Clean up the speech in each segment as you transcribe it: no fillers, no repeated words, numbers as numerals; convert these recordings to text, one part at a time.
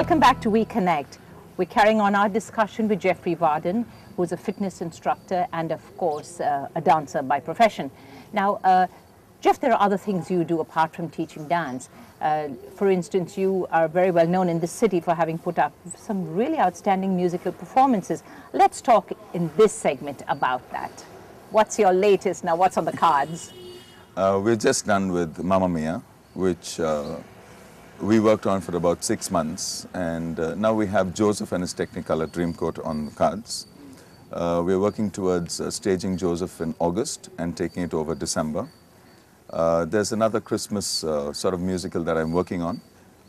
Welcome back to We Connect. We're carrying on our discussion with Jeffrey Vardon, who's a fitness instructor and, of course, a dancer by profession. Now, Jeff, there are other things you do apart from teaching dance. For instance, you are very well known in the city for having put up some really outstanding musical performances. Let's talk in this segment about that. What's your latest now? What's on the cards? We're just done with Mamma Mia, which we worked on for about 6 months, and now we have Joseph and his Technicolor Dreamcoat on the cards. We're working towards staging Joseph in August and taking it over December. There's another Christmas sort of musical that I'm working on.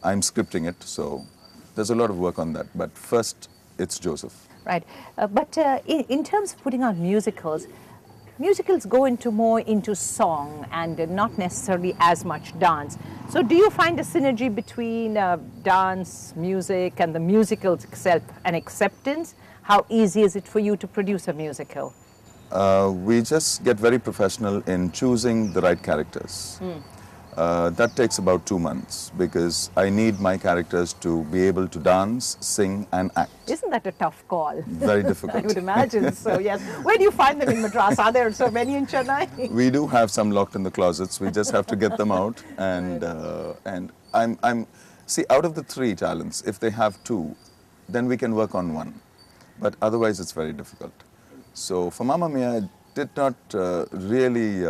I'm scripting it, so there's a lot of work on that, but first it's Joseph. Right, but in terms of putting on musicals go more into song and not necessarily as much dance. So do you find a synergy between dance, music, and the musicals itself and acceptance? How easy is it for you to produce a musical? We just get very professional in choosing the right characters. That takes about 2 months because I need my characters to be able to dance, sing and act. Isn't that a tough call? Very difficult. I would imagine so, yes. Where do you find them in Madras? Are there so many in Chennai? We do have some locked in the closets. We just have to get them out. And see, out of the 3 talents, if they have 2, then we can work on 1. But otherwise it's very difficult. So for Mamma Mia, it did not really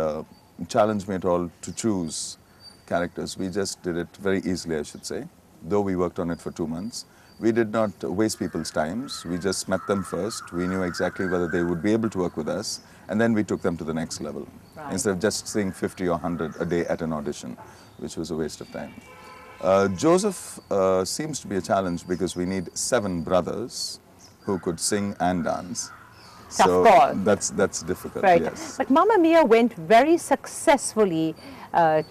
challenge me at all to choose characters. We just did it very easily, I should say, though we worked on it for 2 months. We did not waste people's times. We just met them first. We knew exactly whether they would be able to work with us, and then we took them to the next level. Right. Instead of just seeing 50 or 100 a day at an audition, which was a waste of time. Joseph seems to be a challenge because we need 7 brothers who could sing and dance. Tough call. That's difficult, right. Yes. But Mamma Mia went very successfully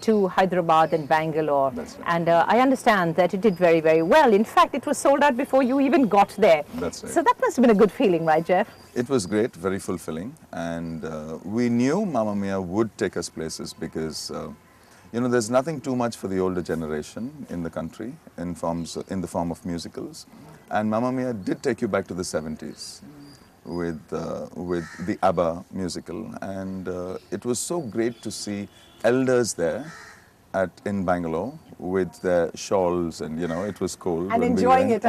to Hyderabad and Bangalore. That's right. And I understand that it did very, very well. In fact, it was sold out before you even got there. That's right. So that must have been a good feeling, right, Jeff? It was great, very fulfilling. And we knew Mamma Mia would take us places because, you know, there's nothing too much for the older generation in the country in the form of musicals. And Mamma Mia did take you back to the 70s. With the ABBA musical, and it was so great to see elders there in Bangalore with their shawls, and you know it was cold and enjoying it.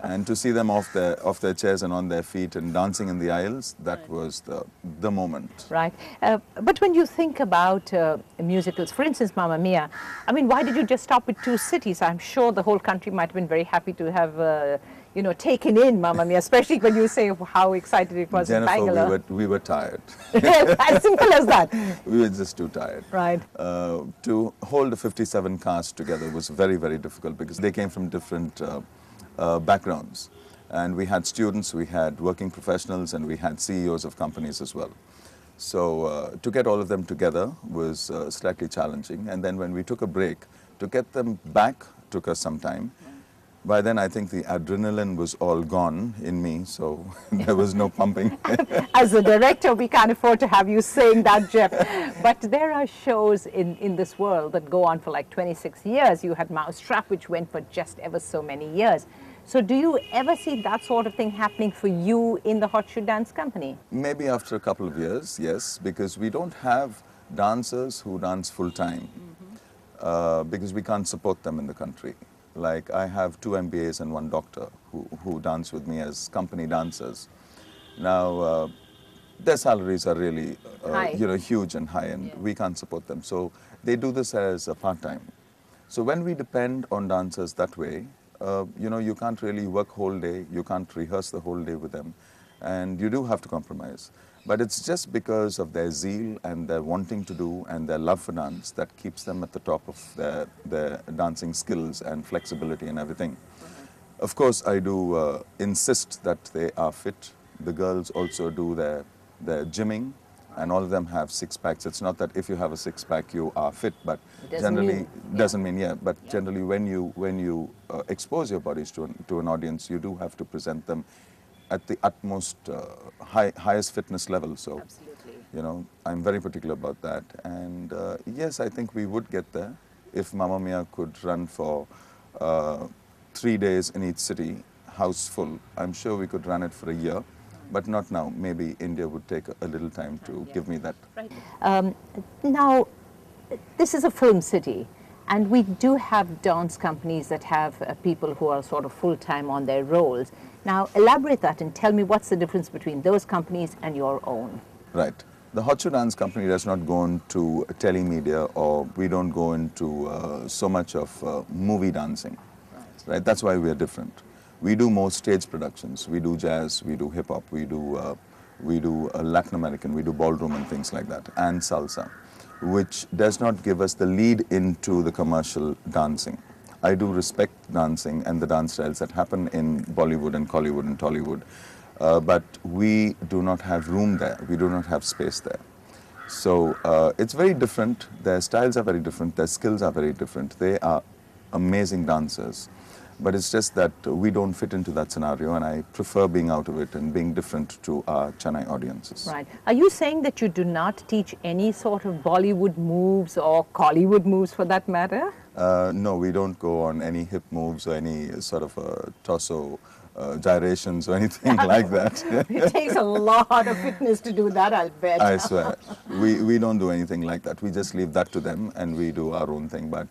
And to see them off their chairs and on their feet and dancing in the aisles, that was the moment. Right, but when you think about musicals, for instance, Mamma Mia, I mean, why did you just stop with 2 cities? I'm sure the whole country might have been very happy to have. You know, taken in Mamma Mia, especially when you say how excited it was Jennifer, in Bangalore. we were tired. As simple as that. We were just too tired. Right. To hold a 57 cast together was very, very difficult because they came from different backgrounds. And we had students, we had working professionals, and we had CEOs of companies as well. So to get all of them together was slightly challenging. And then when we took a break, to get them back took us some time. By then, I think the adrenaline was all gone in me, so there was no pumping. As a director, we can't afford to have you saying that, Jeff. But there are shows in this world that go on for like 26 years. You had Mousetrap, which went for just ever so many years. So do you ever see that sort of thing happening for you in the Hot Shoe Dance Company? Maybe after a couple of years, yes, because we don't have dancers who dance full-time, because we can't support them in the country. Like I have 2 MBAs and 1 doctor who dance with me as company dancers. Now, their salaries are really you know, huge and high, and we can't support them. So they do this as a part-time. So when we depend on dancers that way, you know, you can't really work whole day, you can't rehearse the whole day with them, and you do have to compromise. But it's just because of their zeal and their wanting to do and their love for dance that keeps them at the top of their dancing skills and flexibility and everything. Of course, I do insist that they are fit. The girls also do their gymming, and all of them have 6-packs. It's not that if you have a 6-pack you are fit, but generally doesn't mean But generally, when you expose your bodies to an audience, you do have to present them at the utmost highest fitness level. So, absolutely. You know, I'm very particular about that. And yes, I think we would get there if Mamma Mia could run for 3 days in each city, house full. I'm sure we could run it for a year, but not now. Maybe India would take a little time to give me that. Right. Now, this is a film city, and we do have dance companies that have people who are sort of full-time on their roles. Now, elaborate that and tell me what's the difference between those companies and your own. Right. The Hot Shoe Dance Company does not go into telemedia, or we don't go into so much of movie dancing. Right. That's why we are different. We do more stage productions. We do jazz, we do hip-hop, we do Latin American, we do ballroom and things like that, and salsa, which does not give us the lead into the commercial dancing. I do respect dancing and the dance styles that happen in Bollywood and Collywood and Tollywood, but we do not have room there. We do not have space there. So it's very different. Their styles are very different. Their skills are very different. They are amazing dancers. But it's just that we don't fit into that scenario, and I prefer being out of it and being different to our Chennai audiences. Right. Are you saying that you do not teach any sort of Bollywood moves or Collywood moves for that matter? No, we don't go on any hip moves or any sort of torso gyrations or anything like that. It takes a lot of fitness to do that, I'll bet. I swear. We don't do anything like that. We just leave that to them and we do our own thing. But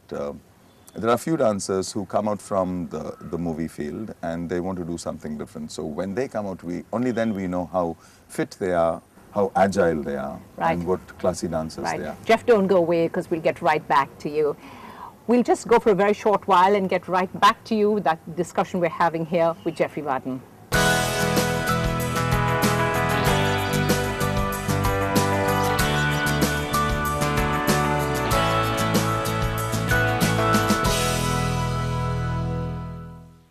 there are a few dancers who come out from the movie field and they want to do something different. So when they come out, only then we know how fit they are, how agile they are, right, and what classy dancers they are. Jeff, don't go away because we'll get right back to you. We'll just go for a very short while and get right back to you, that discussion we're having here with Jeffrey Vardon.